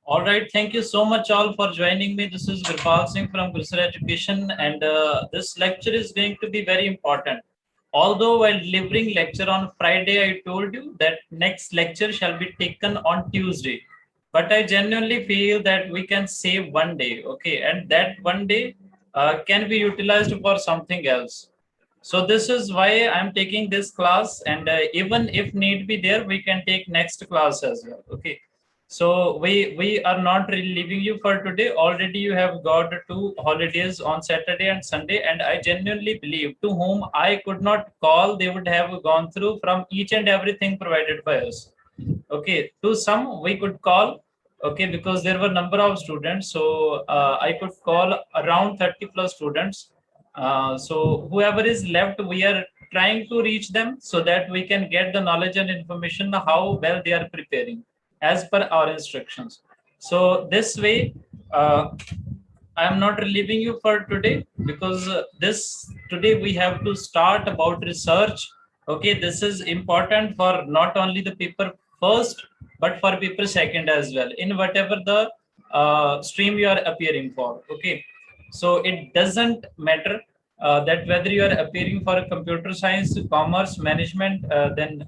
All right, thank you so much all for joining me. This is Gurpal Singh from Gurpal Education, and this lecture is going to be very important. Although while delivering lecture on Friday, I told you that next lecture shall be taken on Tuesday. But I genuinely feel that we can save one day, okay, and that one day can be utilized for something else. So this is why I'm taking this class, and even if need be there, we can take next class as well. Okay. So we are not really leaving you for today. Already you have got 2 holidays on Saturday and Sunday, and I genuinely believe to whom I could not call, they would have gone through from each and everything provided by us. Okay, to some we could call, okay, because there were number of students, so I could call around 30 plus students. So whoever is left, we are trying to reach them so that we can get the knowledge and information how well they are preparing as per our instructions. So this way, I am not relieving you for today, because this today we have to start about research. Okay, this is important for not only the paper first, but for paper second as well, in whatever the stream you are appearing for. Okay, so it doesn't matter that whether you are appearing for a computer science, commerce, management, then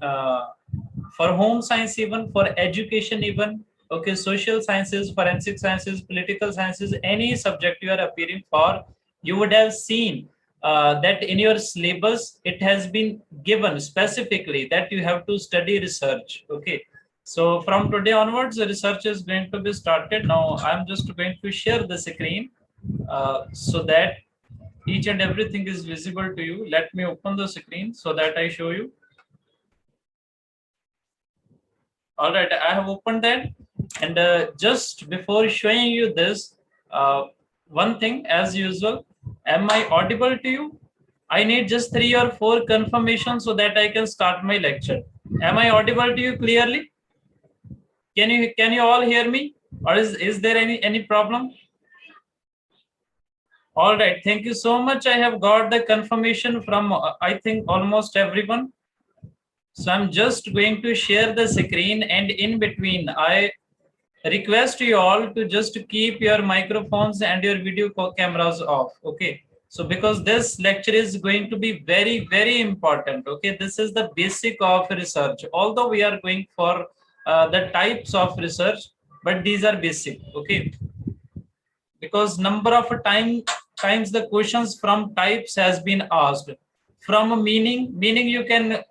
for home science, even for education, even okay, social sciences, forensic sciences, political sciences, any subject you are appearing for, you would have seen that in your syllabus it has been given specifically that you have to study research. Okay, so from today onwards the research is going to be started. Now I'm just going to share the screen so that each and everything is visible to you. Let me open the screen so that I show you. All right, I have opened that, and just before showing you this, one thing as usual, am I audible to you? I need just 3 or 4 confirmations so that I can start my lecture. Am I audible to you clearly? Can you all hear me, or is there any problem? All right, thank you so much. I have got the confirmation from I think almost everyone. So I'm just going to share the screen, and in between I request you all to just keep your microphones and your video cameras off. Okay, so because this lecture is going to be very important. Okay, this is the basic of research, although we are going for the types of research, but these are basic. Okay, because number of times the questions from types has been asked. From a meaning you can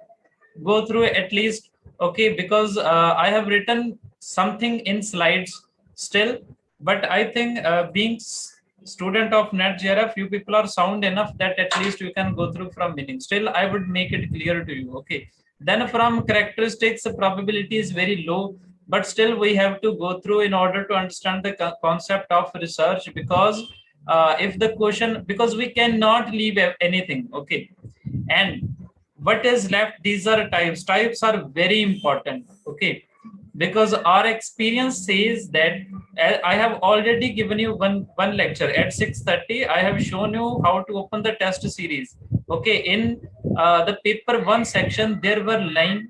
go through at least. Okay, because I have written something in slides still, but I think being student of NetJRF, few people are sound enough that at least you can go through from meaning. Still I would make it clear to you. Okay, then from characteristics the probability is very low, but still we have to go through in order to understand the concept of research, because if the question, because we cannot leave anything. Okay, and what is left, these are types are very important. Okay, because our experience says that I have already given you one lecture at 6:30. I have shown you how to open the test series. Okay, in the paper 1 section there were lying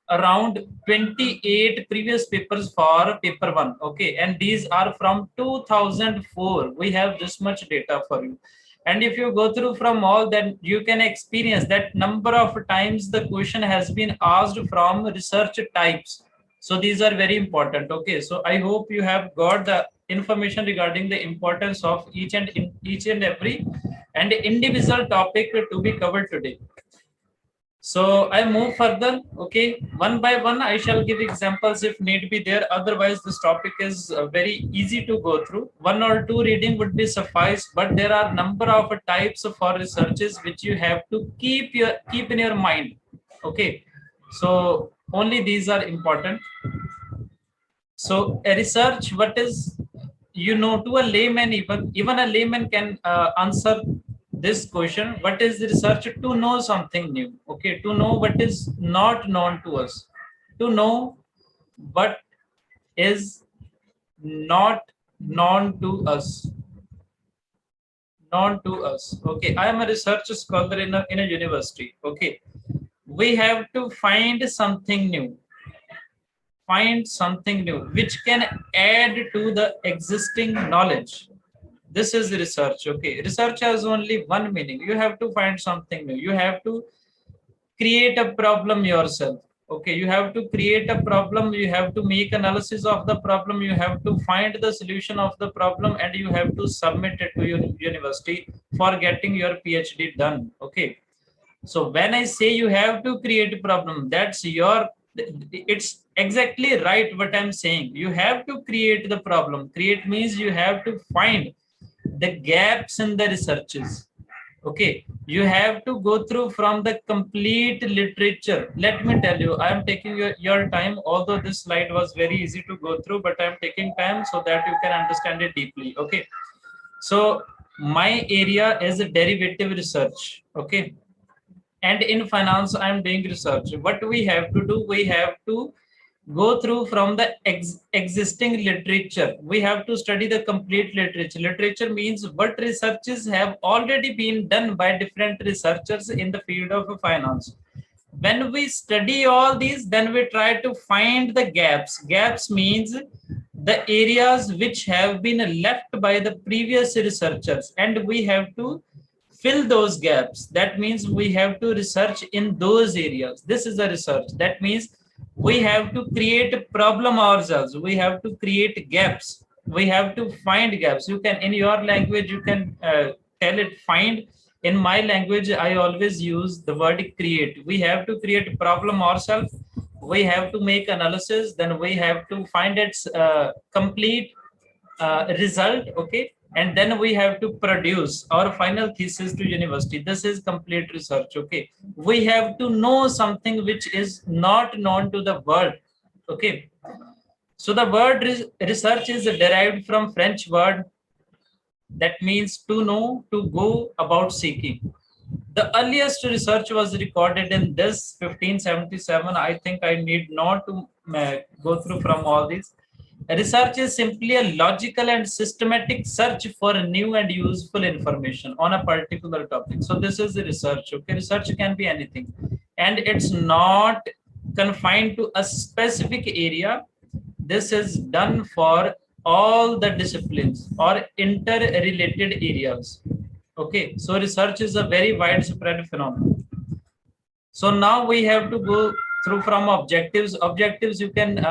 around 28 previous papers for paper 1. Okay, and these are from 2004. We have this much data for you, and if you go through from all, then you can experience that number of times the question has been asked from research types. So these are very important. Okay, so I hope you have got the information regarding the importance of each and every and individual topic to be covered today. So I move further. Okay, one by one I shall give examples if need be there. Otherwise this topic is very easy to go through. 1 or 2 reading would be suffice, but there are number of types for researches which you have to keep in your mind. Okay, so only these are important. So a research, what is, to a layman, even a layman can answer this question. What is the research? To know something new. Okay, to know what is not known to us, to know what is not known to us, Okay, I am a research scholar in a university. Okay, we have to find something new. find something new which can add to the existing knowledge. This is research. Okay, research has only one meaning. You have to find something new. You have to create a problem yourself. Okay, you have to create a problem, you have to make analysis of the problem, you have to find the solution of the problem, and you have to submit it to your university for getting your PhD done. Okay, so when I say you have to create a problem, that's your, it's exactly right what I'm saying. You have to create the problem. Create means you have to find the gaps in the researches. Okay, you have to go through from the complete literature. Let me tell you, I am taking your time, although this slide was very easy to go through, but I'm taking time so that you can understand it deeply. Okay, so my area is derivative research. Okay, and in finance I'm doing research. What we have to do, we have to go through from the existing literature. We have to study the complete literature. Literature means what researches have already been done by different researchers in the field of finance. When we study all these, then we try to find the gaps. Gaps means the areas which have been left by the previous researchers, and we have to fill those gaps. That means we have to research in those areas. This is a research. That means we have to create a problem ourselves. We have to create gaps. We have to find gaps. You can, in your language, you can tell it find. In my language, I always use the word create. We have to create a problem ourselves. We have to make analysis. Then we have to find its complete result. Okay, and then we have to produce our final thesis to university. This is complete research. Okay, we have to know something which is not known to the world. Okay, so the word research is derived from French word that means to know, to go about seeking. The earliest research was recorded in this 1577. I think I need not to go through from all these. Research is simply a logical and systematic search for new and useful information on a particular topic. So this is the research. Okay, research can be anything, and it's not confined to a specific area. This is done for all the disciplines or interrelated areas. Okay, so research is a very widespread phenomenon. So now we have to go through from objectives. Objectives you can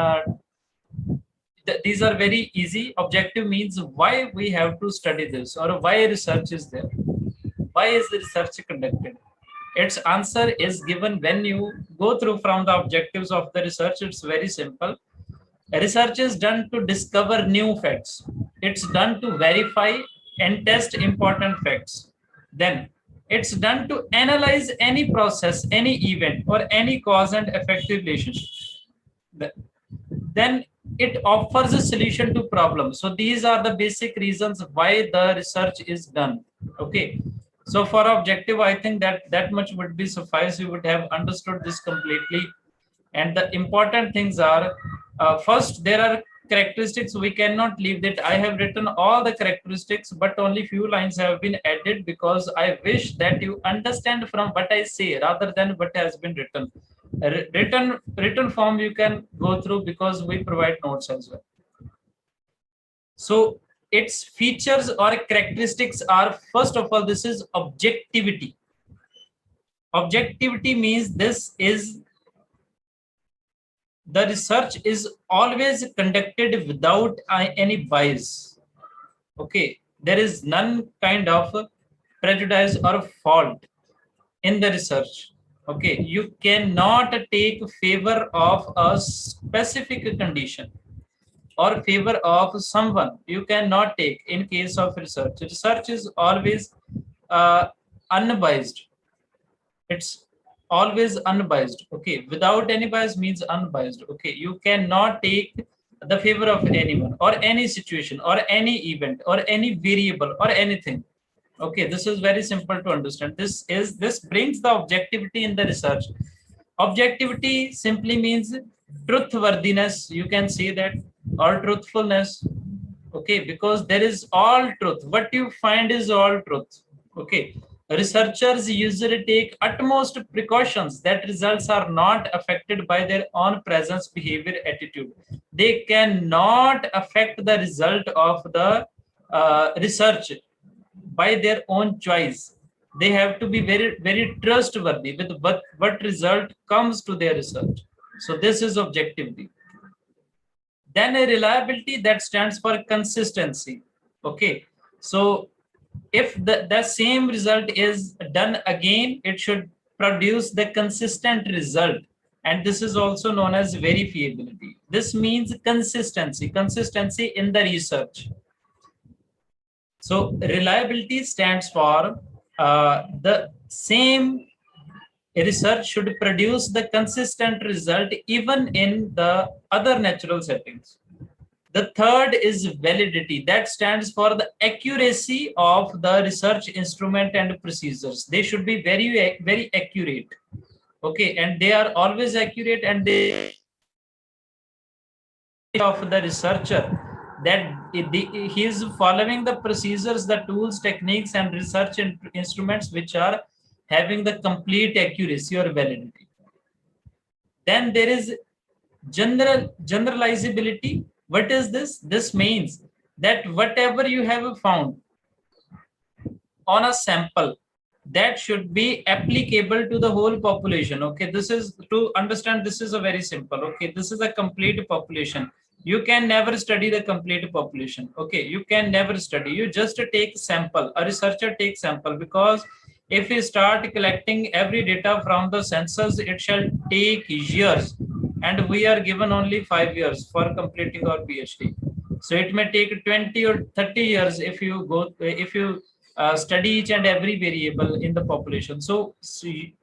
these are very easy. Objective means why we have to study this, or why research is there. Why is the research conducted? Its answer is given when you go through from the objectives of the research. It's very simple. Research is done to discover new facts. It's done to verify and test important facts. Then it's done to analyze any process, any event, or any cause and effect relationship. Then it offers a solution to problems. So these are the basic reasons why the research is done. Okay, so for objective, I think that much would be suffice. You would have understood this completely. And the important things are, first, there are characteristics. We cannot leave that. I have written all the characteristics, but only few lines have been added because I wish that you understand from what I say rather than what has been written. Written form you can go through because we provide notes as well. So its features or characteristics are, first of all, this is objectivity. Objectivity means this is the research is always conducted without any bias. Okay, there is none kind of prejudice or fault in the research. Okay, you cannot take favor of a specific condition or favor of someone. You cannot take in case of research. Research is always unbiased. It's always unbiased. Okay, without any bias means unbiased. Okay, you cannot take the favor of anyone or any situation or any event or any variable or anything. Okay, this is very simple to understand. This brings the objectivity in the research. Objectivity simply means truthworthiness, you can say that, or truthfulness. Okay, because there is all truth. What you find is all truth. Okay, researchers usually take utmost precautions that results are not affected by their own presence, behavior, attitude. They cannot affect the result of the research by their own choice. They have to be very trustworthy with what result comes to their research. So this is objectivity. Then a reliability, that stands for consistency. Okay, so if the same result is done again, it should produce the consistent result, and this is also known as verifiability. This means consistency in the research. So reliability stands for the same research should produce the consistent result even in the other natural settings. The third is validity. That stands for the accuracy of the research instrument and procedures. They should be very accurate. Okay, and they are always accurate, and they of the researcher that he is following the procedures, the tools, techniques, and research instruments which are having the complete accuracy or validity. Then there is generalizability. What is this? This means that whatever you have found on a sample, that should be applicable to the whole population. Okay, this is to understand, this is a very simple. Okay, this is a complete population. You can never study the complete population. Okay, you can never study. You just take sample. A researcher takes sample, because if we start collecting every data from the census, it shall take years, and we are given only 5 years for completing our PhD. So it may take 20 or 30 years if you study each and every variable in the population. So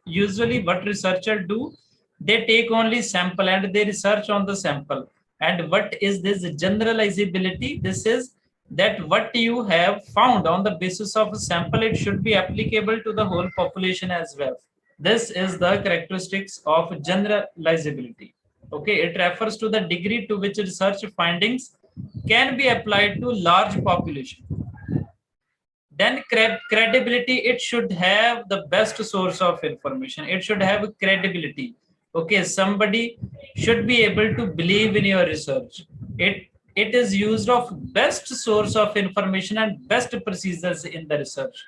usually what researchers do, they take only sample and they research on the sample. And what is this generalizability? This is that what you have found on the basis of a sample, it should be applicable to the whole population as well. This is the characteristics of generalizability. Okay, it refers to the degree to which research findings can be applied to large population. Then credibility, it should have the best source of information. It should have credibility. Okay, somebody should be able to believe in your research. It is used of best source of information and best procedures in the research,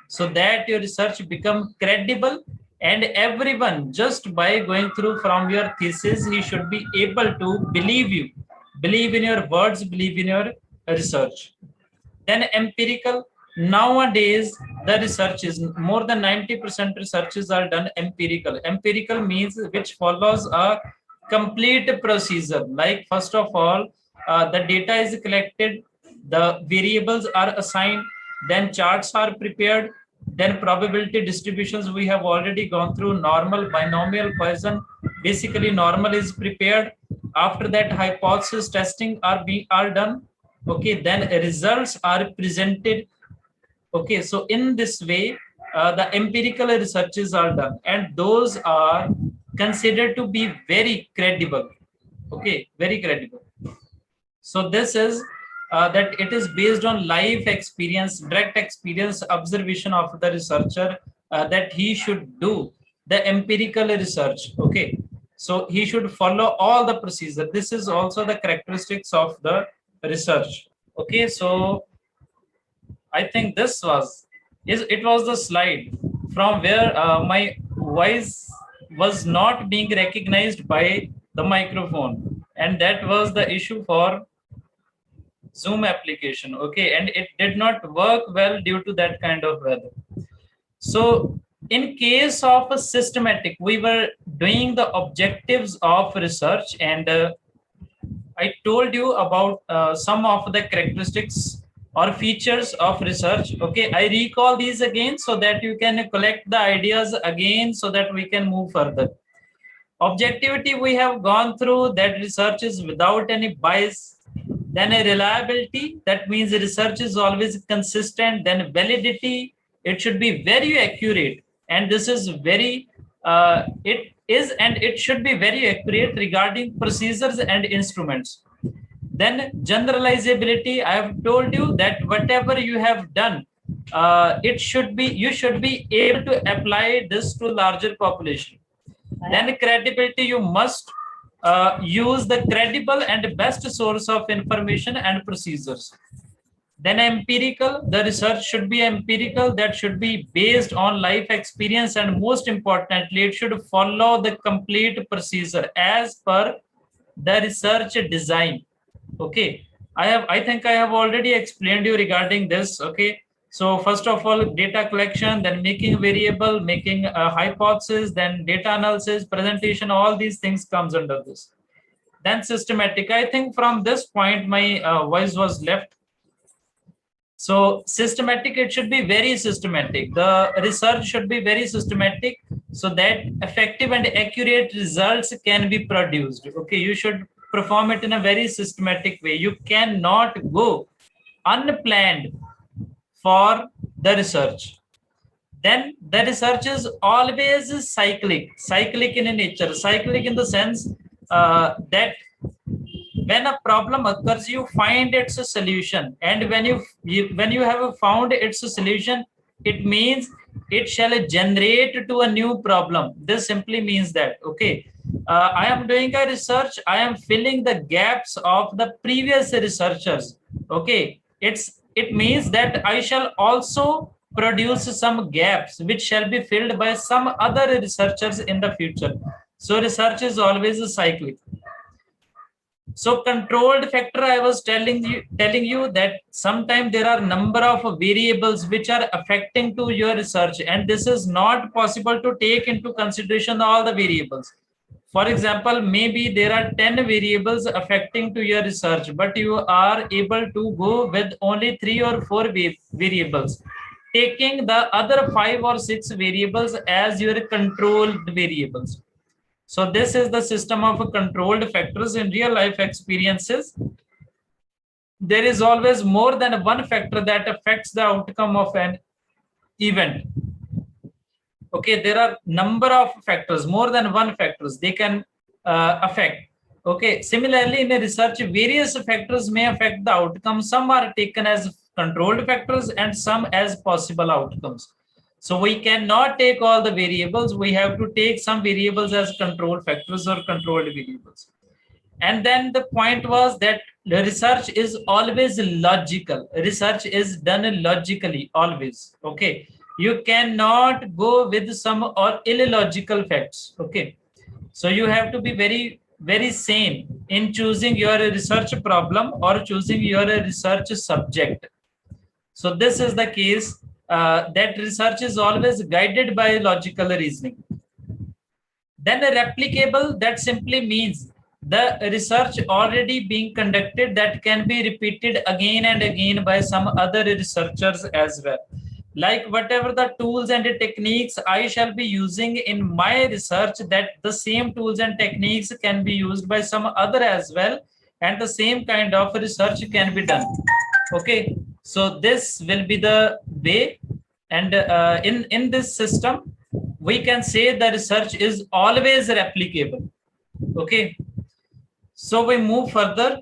so that your research become credible, and everyone, just by going through from your thesis, he should be able to believe in your words, believe in your research. Then empirical. Nowadays, the research is more than 90% researches are done empirical. Empirical means which follows a complete procedure. Like, first of all, the data is collected, the variables are assigned, then charts are prepared, then probability distributions we have already gone through, normal, binomial, Poisson. Basically, normal is prepared. After that, hypothesis testing are done. Okay, then results are presented. Okay, so in this way, the empirical researches are done, and those are considered to be very credible. Okay, very credible. So this is that it is based on life experience, direct experience, observation of the researcher, that he should do the empirical research. Okay, so he should follow all the procedure. This is also the characteristics of the research. Okay, so I think this was it was the slide from where my voice was not being recognized by the microphone, and that was the issue for Zoom application. Okay, and it did not work well due to that kind of weather. So in case of a systematic, we were doing the objectives of research, and I told you about some of the characteristics or features of research. Okay, I recall these again so that you can collect the ideas again so that we can move further. Objectivity, we have gone through that research is without any bias. Then a reliability, that means the research is always consistent. Then validity, it should be very accurate, and this is very it is, and it should be very accurate regarding procedures and instruments. Then generalizability, I have told you that whatever you have done it should be, you should be able to apply this to larger population. Then credibility, you must use the credible and best source of information and procedures. Then empirical, the research should be empirical, that should be based on life experience, and most importantly, it should follow the complete procedure as per the research design. Okay, I think I have already explained you regarding this. Okay, so first of all, data collection, then making variable, making a hypothesis, then data analysis, presentation, all these things comes under this. Then systematic, I think from this point my voice was left. So systematic, it should be very systematic. The research should be very systematic so that effective and accurate results can be produced. Okay, you should perform it in a very systematic way. You cannot go unplanned for the research. Then the research is always cyclic in nature. Cyclic in the sense that when a problem occurs, you find its a solution, and when you have found its a solution, it means it shall generate to a new problem. This simply means that, okay, I am doing a research, I am filling the gaps of the previous researchers. Okay, it means that I shall also produce some gaps which shall be filled by some other researchers in the future. So research is always a cyclic. So controlled factor, I was telling you that sometimes there are number of variables which are affecting to your research, and this is not possible to take into consideration all the variables. For example, maybe there are 10 variables affecting to your research, but you are able to go with only 3 or 4 variables, taking the other 5 or 6 variables as your controlled variables. So this is the system of controlled factors. In real life experiences, there is always more than one factor that affects the outcome of an event. Okay, there are number of factors, more than one factors they can affect. Okay, similarly in a research, various factors may affect the outcome. Some are taken as controlled factors and some as possible outcomes. So we cannot take all the variables. We have to take some variables as control factors or controlled variables. And then the point was that the research is always logical. Research is done logically always. Okay, you cannot go with some or illogical facts. Okay, so you have to be very sane in choosing your research problem or choosing your research subject. So this is the case, that research is always guided by logical reasoning. Then a replicable, that simply means the research already being conducted that can be repeated again and again by some other researchers as well. Like whatever the tools and the techniques I shall be using in my research, that the same tools and techniques can be used by some other as well, and the same kind of research can be done. Okay, so this will be the way, and in this system we can say the research is always replicable. Okay, so we move further.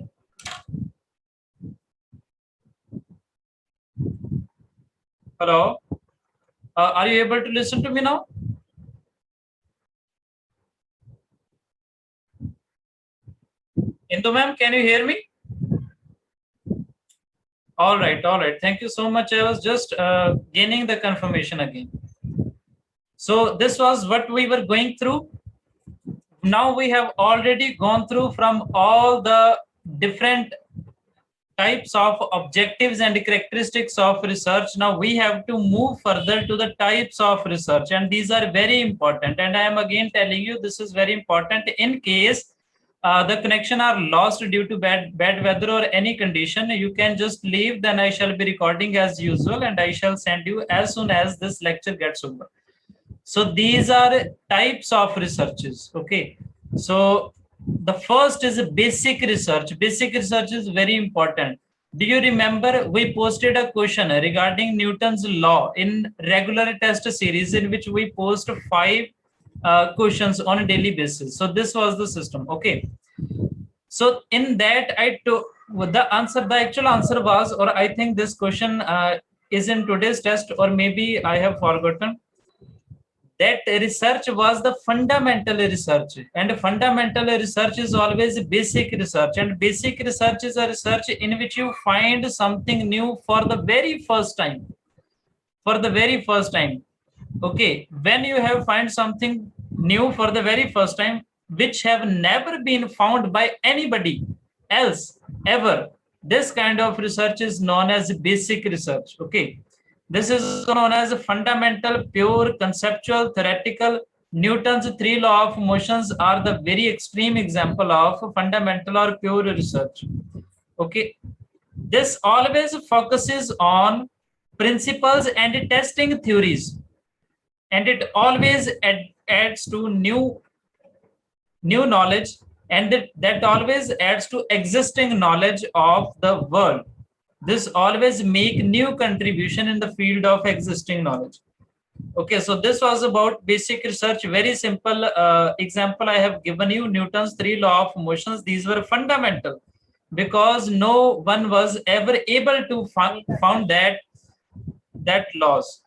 Hello, are you able to listen to me now? Indu ma'am, can you hear me? All right, thank you so much. I was just gaining the confirmation again. So this was what we were going through. Now we have already gone through from all the different types of objectives and characteristics of research. Now we have to move further to the types of research, and these are very important. And I am again telling you, this is very important. In case the connection are lost due to bad weather or any condition, you can just leave. Then I shall be recording as usual, and I shall send you as soon as this lecture gets over. So these are types of researches. Okay, so the first is a basic research. Basic research is very important. Do you remember we posted a question regarding Newton's law in regular test series, in which we post 5 questions on a daily basis? So this was the system. Okay, so in that I took the answer, the actual answer was, or I think this question is in today's test, or maybe I have forgotten. That research was the fundamental research, and fundamental research is always basic research, and basic research is a research in which you find something new for the very first time. For the very first time. Okay, when you have find something new for the very first time, which have never been found by anybody else ever, this kind of research is known as basic research. Okay, this is also known as fundamental, pure, conceptual, theoretical. Newton's three law of motions are the very extreme example of fundamental or pure research. Okay, this always focuses on principles and testing theories, and it always adds to new knowledge, and that always adds to existing knowledge of the world. This always make new contribution in the field of existing knowledge. Okay, so this was about basic research. Very simple example I have given you, Newton's three law of motions. These were fundamental because no one was ever able to found that laws.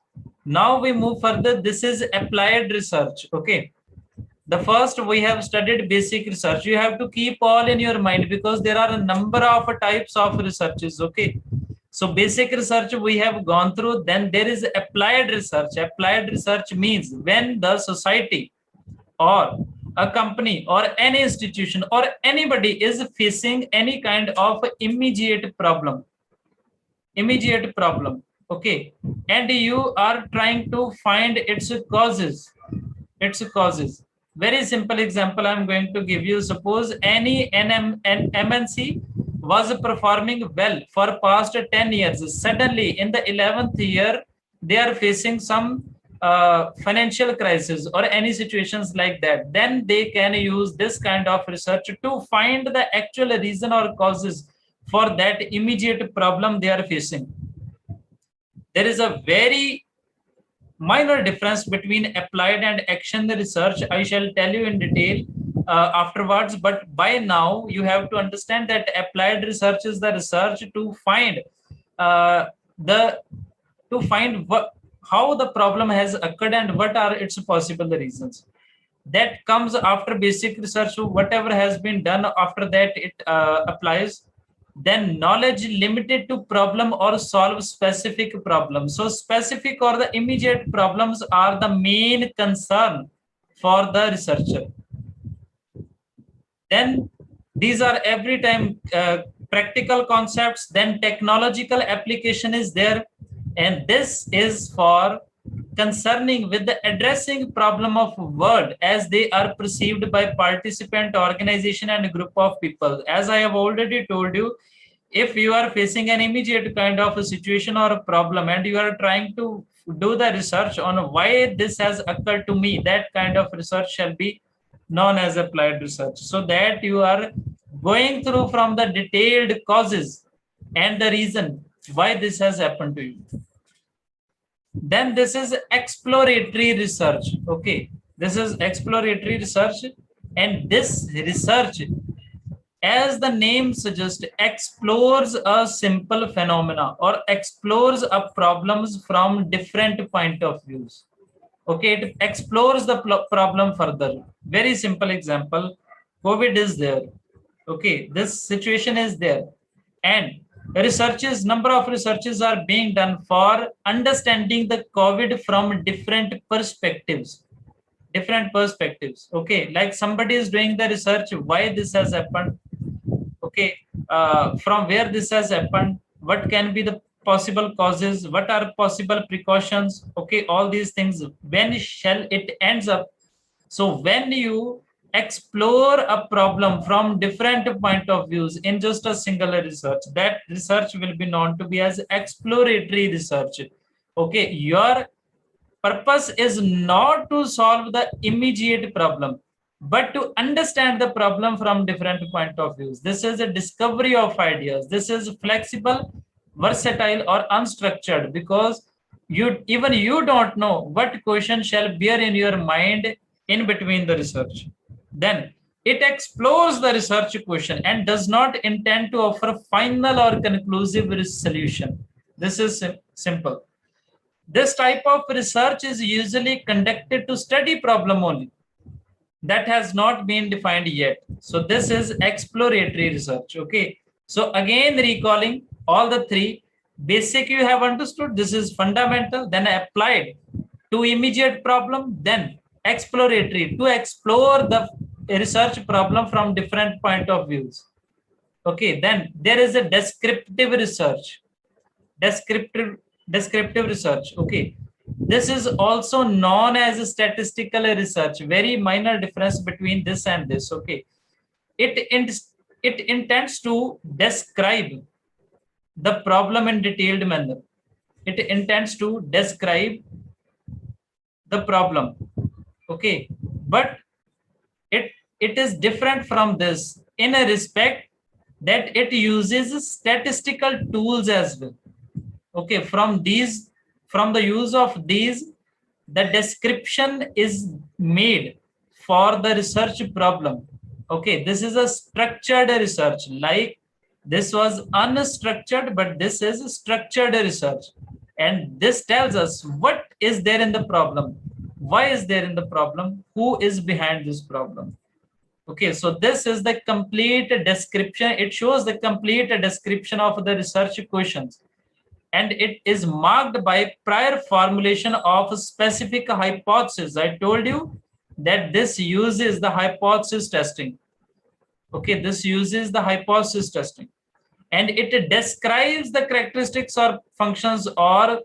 Now we move further. This is applied research. Okay, the first we have studied basic research. You have to keep all in your mind because there are a number of types of researches. Okay, so basic research we have gone through. Then there is applied research. Applied research means when the society or a company or any institution or anybody is facing any kind of immediate problem, okay, and you are trying to find its causes. Very simple example I'm going to give you. Suppose any MNC was performing well for past 10 years. Suddenly in the 11th year they are facing some financial crisis or any situations like that. Then they can use this kind of research to find the actual reason or causes for that immediate problem they are facing. There is a very minor difference between applied and action research. I shall tell you in detail afterwards, but by now you have to understand that applied research is the research to find how the problem has occurred and what are its possible reasons. That comes after basic research. So whatever has been done after that, it applies. Then knowledge limited to problem or solve specific problems. So specific or the immediate problems are the main concern for the researcher. Then these are every time practical concepts. Then technological application is there, and this is for concerning with the addressing problem of world as they are perceived by participant, organization, and group of people. As I have already told you, if you are facing an immediate kind of a situation or a problem and you are trying to do the research on why this has occurred to me, that kind of research shall be known as applied research. So that you are going through from the detailed causes and the reason why this has happened to you. Then this is exploratory research. Okay, this is exploratory research, and this research, as the name suggests, explores a simple phenomena or explores a problems from different point of views. Okay, it explores the problem further. Very simple example. COVID is there. Okay, this situation is there, and number of researches are being done for understanding the COVID from different perspectives. Okay, like somebody is doing the research why this has happened. Okay, from where this has happened, what can be the possible causes, what are possible precautions. Okay, all these things, when shall it ends up. So when you explore a problem from different point of views in just a single research, that research will be known to be as exploratory research. Okay, your purpose is not to solve the immediate problem, but to understand the problem from different point of views. This is a discovery of ideas. This is flexible, versatile, or unstructured, because you don't know what question shall bear in your mind in between the research. Then it explores the research question and does not intend to offer final or conclusive solution. This is Simple. This type of research is usually conducted to study problem only. That has not been defined yet. So this is exploratory research. Okay. So again, recalling all the three: basic you have understood, this is fundamental, then applied to immediate problem, then exploratory to explore the research problem from different point of views. Okay, then there is a descriptive research. Descriptive descriptive research. Okay, this is also known as statistical research. Very minor difference between this and this. Okay, it intends to describe the problem in detailed manner. It intends to describe the problem. Okay, but it is different from this in a respect that it uses statistical tools as well. Okay, from the use of these, the description is made for the research problem. Okay, this is a structured research. Like this was unstructured, but this is structured research, and this tells us what is there in the problem, why is there in the problem, who is behind this problem. Okay, so this is the complete description. It shows the complete description of the research questions, and it is marked by prior formulation of specific hypothesis. I told you that this uses the hypothesis testing. Okay, this uses the hypothesis testing, and it describes the characteristics or functions or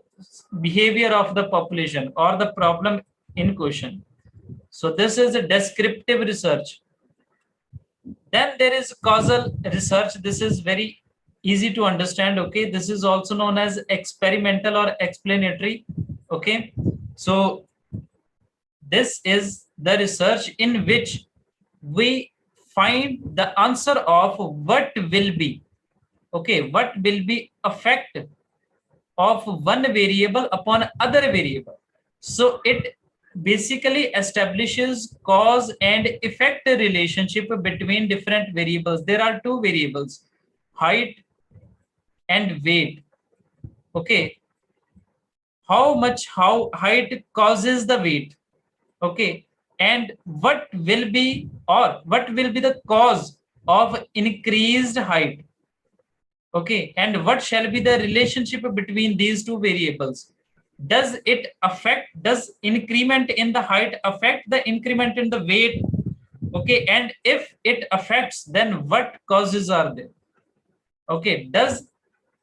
behavior of the population or the problem in question. So this is a descriptive research. Then there is causal research. This is very easy to understand. Okay, this is also known as experimental or explanatory. Okay, so this is the research in which we find the answer of what will be. Okay, what will be effect of one variable upon other variable. So it basically establishes cause and effect relationship between different variables. There are two variables, height and weight. Okay, how height causes the weight. Okay, and what will be the cause of increased height. Okay, and what shall be the relationship between these two variables? Does increment in the height affect the increment in the weight? Okay, and if it affects, then what causes are there? Okay, does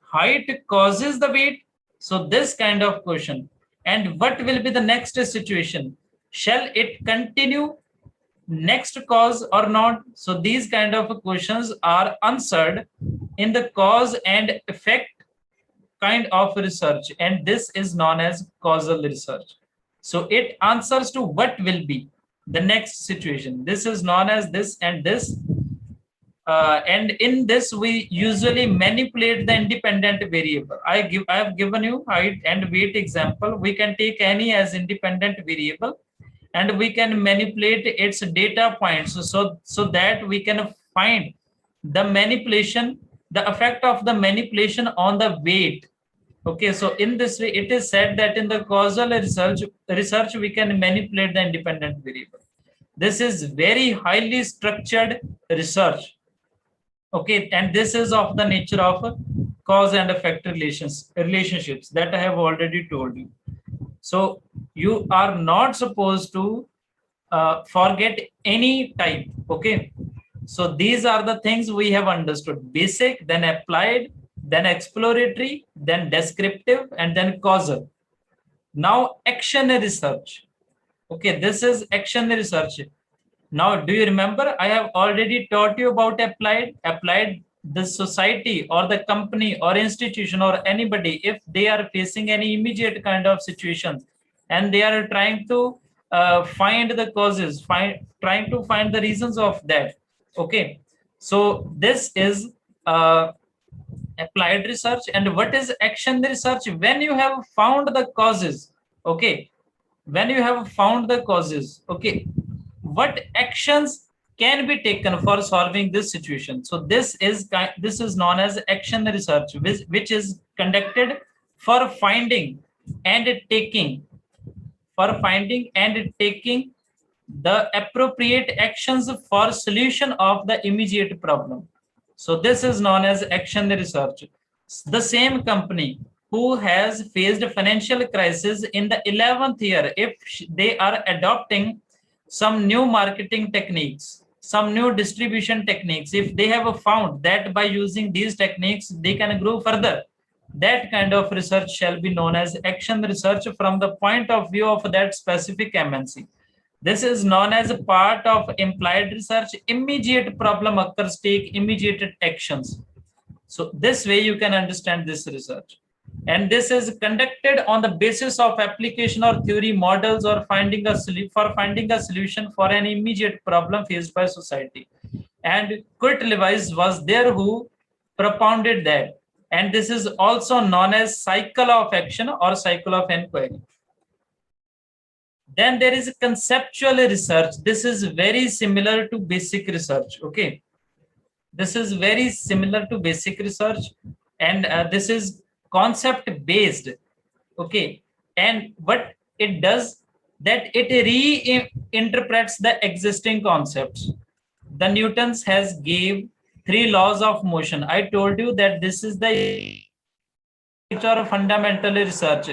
height causes the weight? So this kind of question. And what will be the next situation? Shall it continue next cause or not? So these kind of questions are answered in the cause and effect kind of research, and this is known as causal research. So it answers to what will be the next situation. This is known as this and this. And in this, we usually manipulate the independent variable. I have given you height and weight example. We can take any as independent variable, and we can manipulate its data points so that we can find the manipulation, the effect of the manipulation on the weight. Okay, so in this way, it is said that in the causal research we can manipulate the independent variable. This is very highly structured research. Okay, and this is of the nature of cause and effect relationships that I have already told you. So you are not supposed to forget any type. Okay, so these are the things we have understood: basic, then applied, then exploratory, then descriptive, and then causal. Now action research. Okay, this is action research. Now, do you remember? I have already taught you about applied. Applied, the society or the company or institution or anybody, if they are facing any immediate kind of situations and they are trying to find the causes, trying to find the reasons of that. Okay, so this is applied research. And what is action research? When you have found the causes. Okay, when you have found the causes. Okay, what actions can be taken for solving this situation? So this is known as action research, which is conducted for finding and taking the appropriate actions for solution of the immediate problem. So this is known as action research. The same company who has faced a financial crisis in the 11th year, if they are adopting some new marketing techniques, some new distribution techniques, if they have found that by using these techniques they can grow further, that kind of research shall be known as action research from the point of view of that specific MNC. This is known as a part of implied research. Immediate problem occurs, take immediate actions. So this way you can understand this research. And this is conducted on the basis of application or theory models or finding a solution for an immediate problem faced by society. And Kurt Lewis was there who propounded that. And this is also known as cycle of action or cycle of inquiry. Then there is conceptual research. This is very similar to basic research. Okay. This is very similar to basic research, and this is concept based. Okay. And what it does, that it reinterprets the existing concepts. The Newton's has gave 3 laws of motion. I told you that this is the or fundamental research.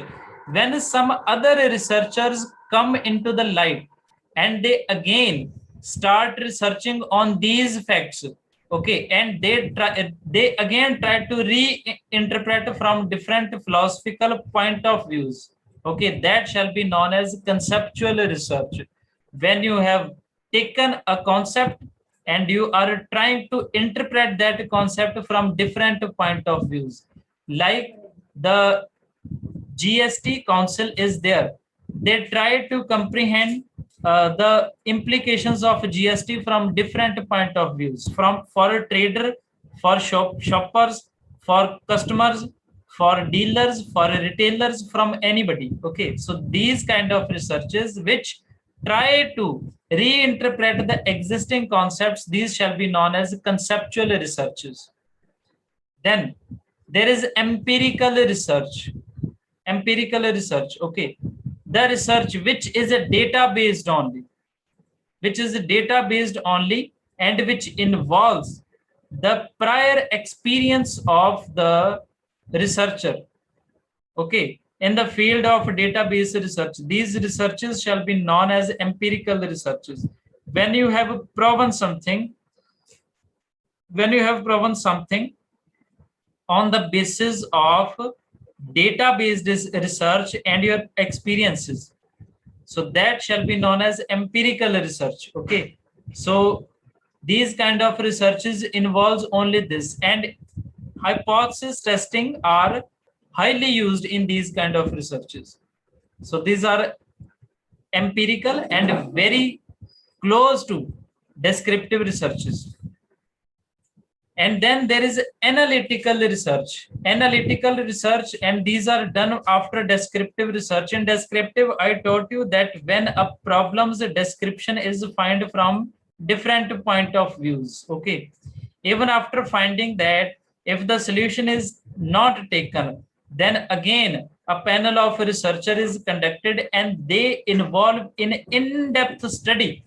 When some other researchers come into the light and they again start researching on these facts, okay, and they again try to reinterpret from different philosophical point of views, okay, that shall be known as conceptual research. When you have taken a concept and you are trying to interpret that concept from different point of views, like the GST Council is there. They try to comprehend the implications of GST from different point of views, from for a trader, for shoppers, for customers, for dealers, for retailers, from anybody. Okay, so these kind of researches which try to reinterpret the existing concepts, these shall be known as conceptual researches. Then there is empirical research. Empirical research, okay, the research which is a data based only, and which involves the prior experience of the researcher, okay, in the field of database research. These researches shall be known as empirical researches. When you have proven something on the basis of data-based research and your experiences, so that shall be known as empirical research. Okay, so these kind of researches involves only this, and hypothesis testing are highly used in these kind of researches. So these are empirical and very close to descriptive researches. And then there is analytical research, and these are done after descriptive research. In descriptive, I told you that when a problem's description is found from different point of views, okay, even after finding that, if the solution is not taken, then again a panel of researcher is conducted and they involve in in-depth study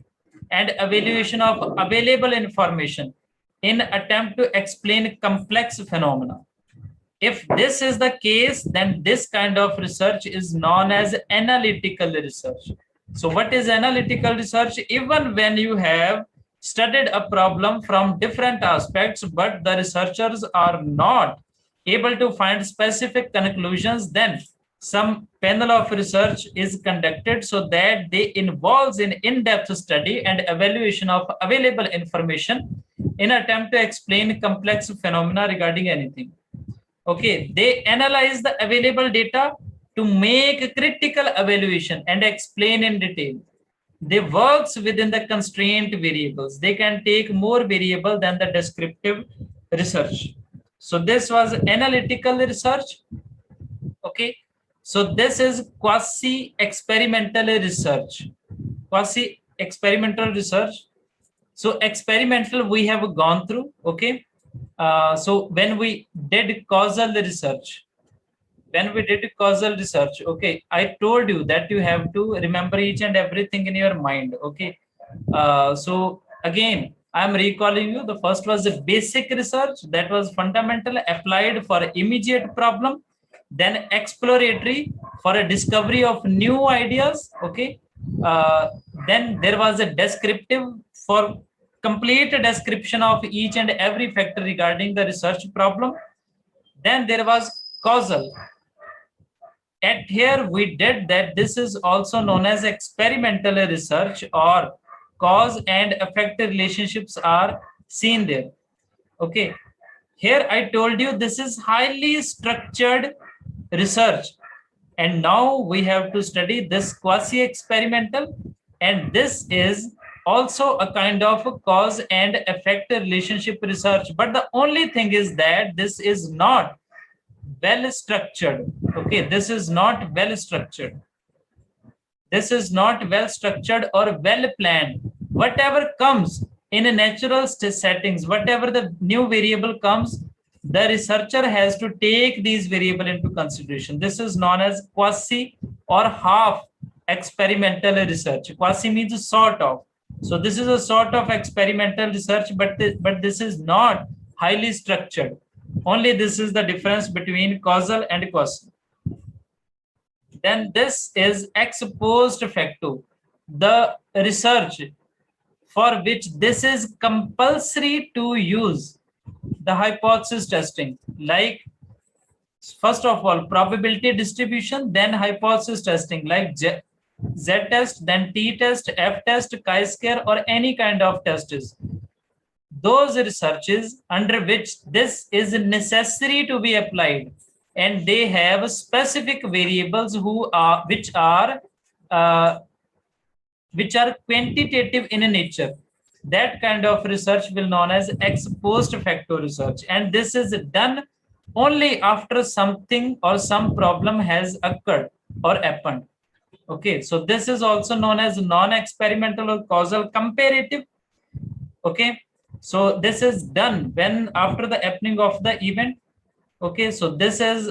and evaluation of available information in attempt to explain complex phenomena. If this is the case, then this kind of research is known as analytical research. So what is analytical research? Even when you have studied a problem from different aspects, but the researchers are not able to find specific conclusions, then some panel of research is conducted so that they involves in in-depth study and evaluation of available information in attempt to explain complex phenomena regarding anything. Okay, they analyze the available data to make critical evaluation and explain in detail. They works within the constraint variables. They can take more variable than the descriptive research. So this was analytical research. Okay, so this is quasi-experimental research. Quasi-experimental research. So experimental we have gone through. Okay, so when we did causal research, when we did causal research, okay, I told you that you have to remember each and everything in your mind. Okay, so again, I'm recalling you. The first was the basic research, that was fundamental, applied for immediate problem, then exploratory for a discovery of new ideas. Okay, uh, then there was a descriptive for complete description of each and every factor regarding the research problem. Then there was causal. At here we did that. This is also known as experimental research, or cause and effect relationships are seen there. Okay, here I told you this is highly structured research, and now we have to study this quasi experimental, and this is also a kind of a cause and effect relationship research. But the only thing is that this is not well structured. Okay, this is not well structured. This is not well structured or well planned. Whatever comes in a natural settings, whatever the new variable comes, the researcher has to take these variable into consideration. This is known as quasi or half experimental research. Quasi means sort of. So this is a sort of experimental research, but this is not highly structured. Only this is the difference between causal and quasi. Then this is ex post facto, the research for which this is compulsory to use the hypothesis testing. Like, first of all, probability distribution, then hypothesis testing, like Z test, then T test, F test, chi-square, or any kind of test is. Those researches under which this is necessary to be applied, and they have specific variables uh, which are quantitative in nature. That kind of research will known as ex post facto research, and this is done only after something or some problem has occurred or happened. Okay, so this is also known as non-experimental or causal comparative. Okay, so this is done when after the happening of the event. Okay, so this is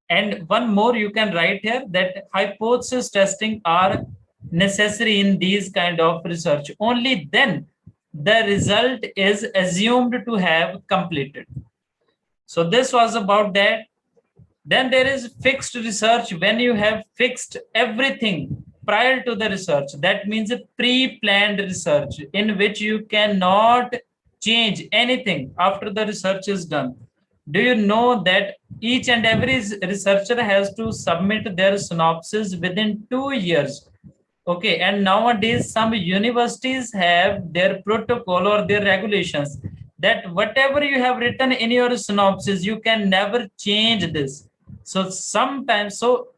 and one more you can write here, that hypothesis testing are necessary in these kind of research. Only then the result is assumed to have completed. So this was about that. Then there is fixed research, when you have fixed everything prior to the research. That means a pre-planned research in which you cannot change anything after the research is done. Do you know that each and every researcher has to submit their synopsis within 2 years? Okay, and nowadays some universities have their protocol or their regulations that whatever you have written in your synopsis, you can never change this. So sometimes, so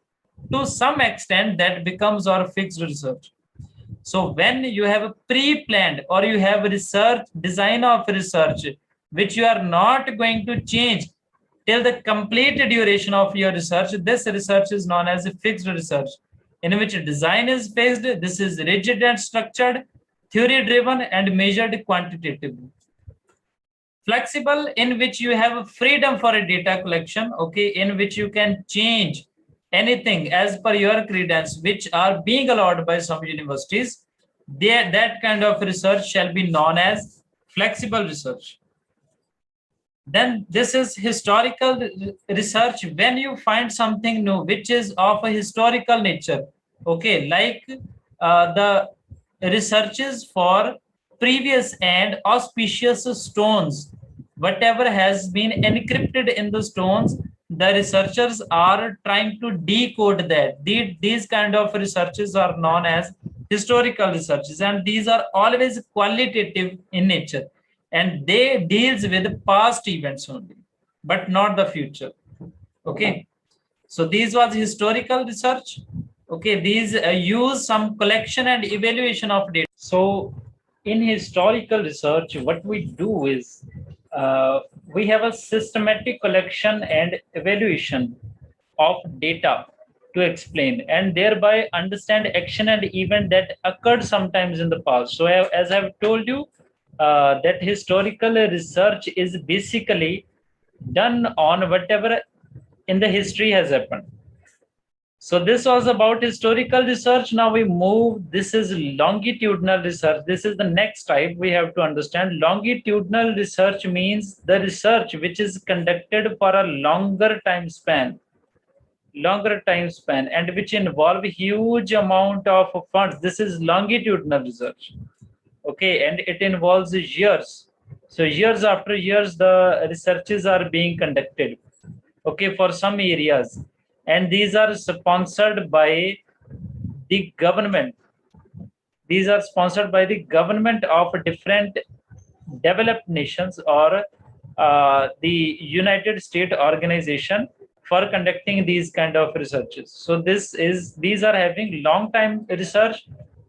to some extent, that becomes our fixed research. So when you have a pre-planned or you have a research design of research, which you are not going to change till the complete duration of your research, this research is known as a fixed research, in which design is based. This is rigid and structured, theory driven, and measured quantitatively. Flexible, in which you have freedom for a data collection, okay, in which you can change anything as per your credence, which are being allowed by some universities. That kind of research shall be known as flexible research. Then this is historical research, when you find something new which is of a historical nature. Okay, like the researches for previous and auspicious stones, whatever has been encrypted in the stones, the researchers are trying to decode that. These kind of researches are known as historical researches, and these are always qualitative in nature, and they deals with past events only, but not the future. Okay, so these was historical research. Okay, these use some collection and evaluation of data. So in historical research, what we do is we have a systematic collection and evaluation of data to explain and thereby understand action and event that occurred sometimes in the past. So as I've told you, that historical research is basically done on whatever in the history has happened. So this was about historical research. Now we move. This is longitudinal research. This is the next type we have to understand. Longitudinal research means the research which is conducted for a longer time span, and which involve huge amount of funds. This is longitudinal research. Okay, and it involves years. So years after years, the researches are being conducted. Okay, for some areas, and these are sponsored by the government. These are sponsored by the government of different developed nations or the United States organization for conducting these kind of researches. So these are having long time research.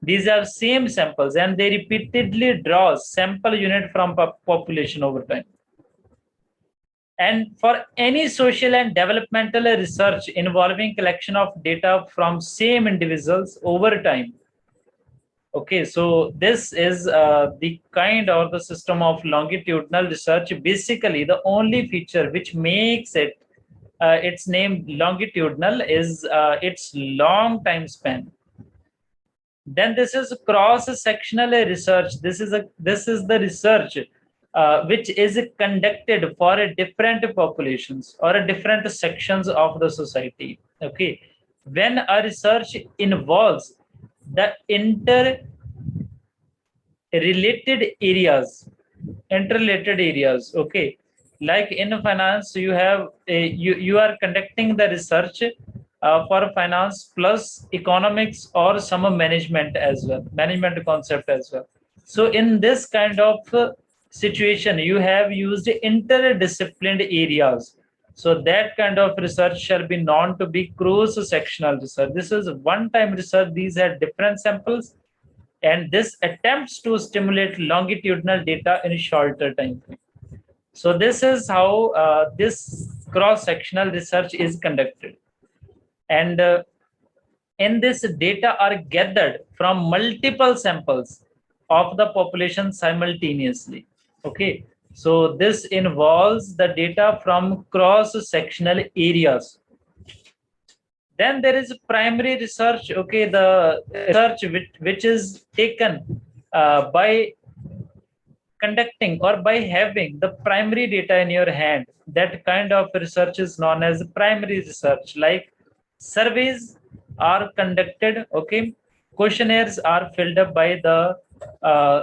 These are same samples, and they repeatedly draw sample unit from population over time. And for any social and developmental research involving collection of data from same individuals over time. Okay, so this is the kind or the system of longitudinal research. Basically, the only feature which makes it its name longitudinal is its long time span. Then this is cross-sectional research. This is the research which is conducted for a different populations or a different sections of the society. Okay, when a research involves the interrelated areas. Okay, like in finance, you have you are conducting the research for finance plus economics or some management as well, management concept as well. So in this kind of situation, you have used interdisciplinary areas. So that kind of research shall be known to be cross-sectional research. This is one-time research. These are different samples, and this attempts to stimulate longitudinal data in a shorter time frame. So this is how this cross-sectional research is conducted. And in this, data are gathered from multiple samples of the population simultaneously. Okay, so this involves the data from cross-sectional areas. Then there is primary research. Okay, the research which is taken by conducting or by having the primary data in your hand. That kind of research is known as primary research. Like surveys are conducted. Okay, questionnaires are filled up by the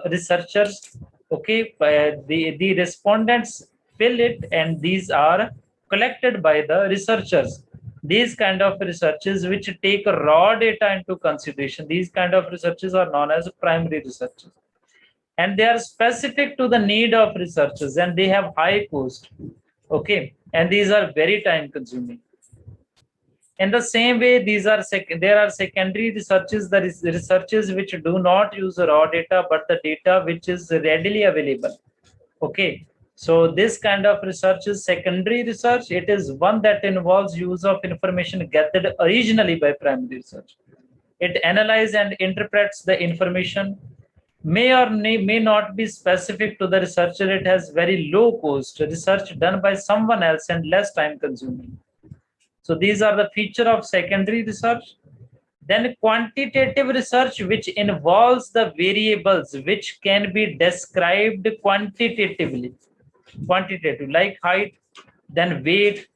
researchers. Okay, the respondents fill it, and these are collected by the researchers. These kind of researches which take raw data into consideration, these kind of researches are known as primary researches, and they are specific to the need of researchers, and they have high cost. Okay, and these are very time consuming. In the same way, there are secondary researches, the researches which do not use raw data, but the data which is readily available. Okay, so this kind of research is secondary research. It is one that involves use of information gathered originally by primary research. It analyzes and interprets the information, may or may not be specific to the researcher. It has very low cost, research done by someone else, and less time consuming. So these are the feature of secondary research. Then quantitative research, which involves the variables which can be described quantitatively. Quantitative, like height, then weight,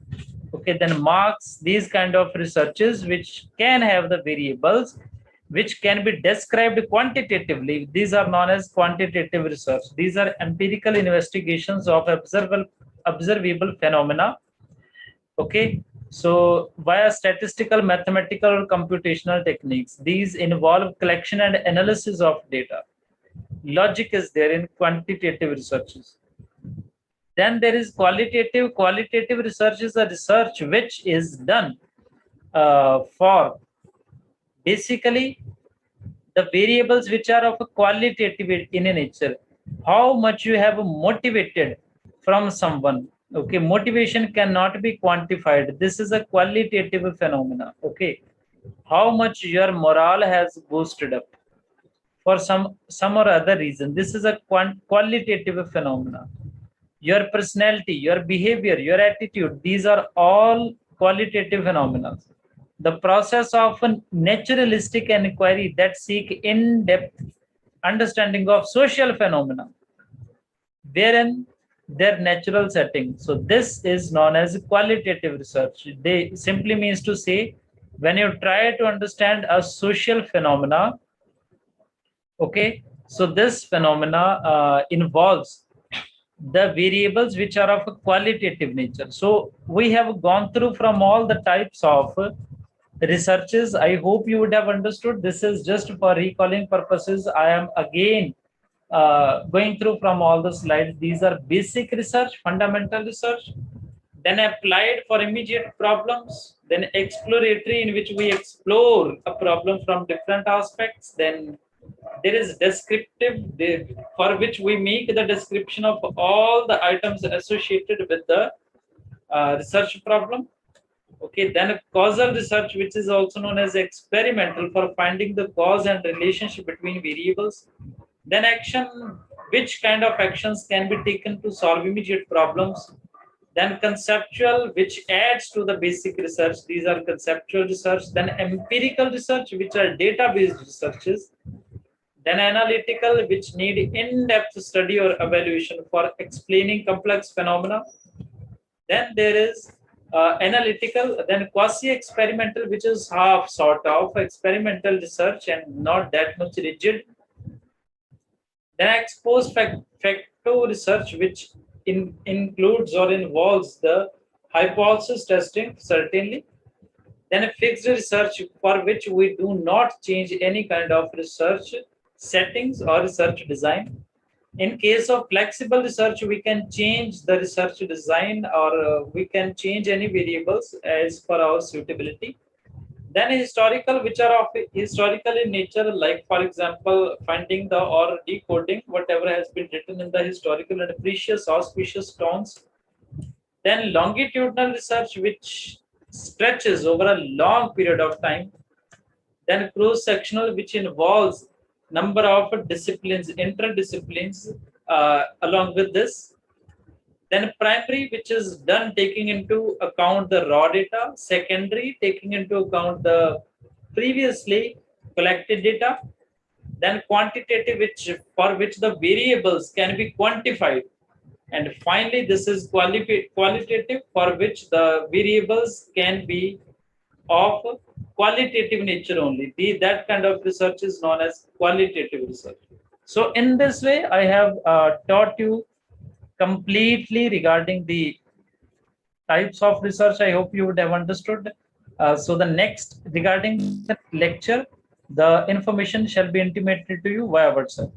okay, then marks. These kind of researches which can have the variables which can be described quantitatively. These are known as quantitative research. These are empirical investigations of observable phenomena. Okay, so via statistical, mathematical, or computational techniques. These involve collection and analysis of data. Logic is there in quantitative researches. Then there is qualitative. Qualitative research is a research which is done for basically the variables which are of a qualitative in nature. How much you have motivated from someone. Okay, motivation cannot be quantified. This is a qualitative phenomena. Okay, how much your morale has boosted up for some or other reason. This is a qualitative phenomena. Your personality, your behavior, your attitude, these are all qualitative phenomena. The process of a naturalistic inquiry that seek in-depth understanding of social phenomena wherein their natural setting. So this is known as qualitative research. They simply means to say when you try to understand a social phenomena, okay, so this phenomena involves the variables which are of a qualitative nature. So we have gone through from all the types of researches. I hope you would have understood. This is just for recalling purposes. I am again going through from all the slides. These are basic research, fundamental research, then applied for immediate problems, then exploratory in which we explore a problem from different aspects, then there is descriptive for which we make the description of all the items associated with the research problem. Okay, then causal research, which is also known as experimental, for finding the cause and relationship between variables. Then action, which kind of actions can be taken to solve immediate problems. Then conceptual, which adds to the basic research. These are conceptual research. Then empirical research, which are data-based researches. Then analytical, which need in-depth study or evaluation for explaining complex phenomena. Then there is analytical, then quasi-experimental, which is half sort of experimental research and not that much rigid. Then ex post facto research, which includes or involves the hypothesis testing, certainly. Then a fixed research, for which we do not change any kind of research settings or research design. In case of flexible research, we can change the research design, or we can change any variables as per our suitability. Then historical, which are of historical in nature, like for example, finding the or decoding whatever has been written in the historical and precious auspicious tones. Then longitudinal research, which stretches over a long period of time. Then cross-sectional, which involves number of disciplines, interdisciplines along with this. Then primary, which is done taking into account the raw data. Secondary, taking into account the previously collected data. Then quantitative, which for which the variables can be quantified. And finally, this is qualitative, for which the variables can be of qualitative nature only. That kind of research is known as qualitative research. So in this way, I have taught you completely regarding the types of research. I hope you would have understood. So the next regarding the lecture, the information shall be intimated to you via WhatsApp.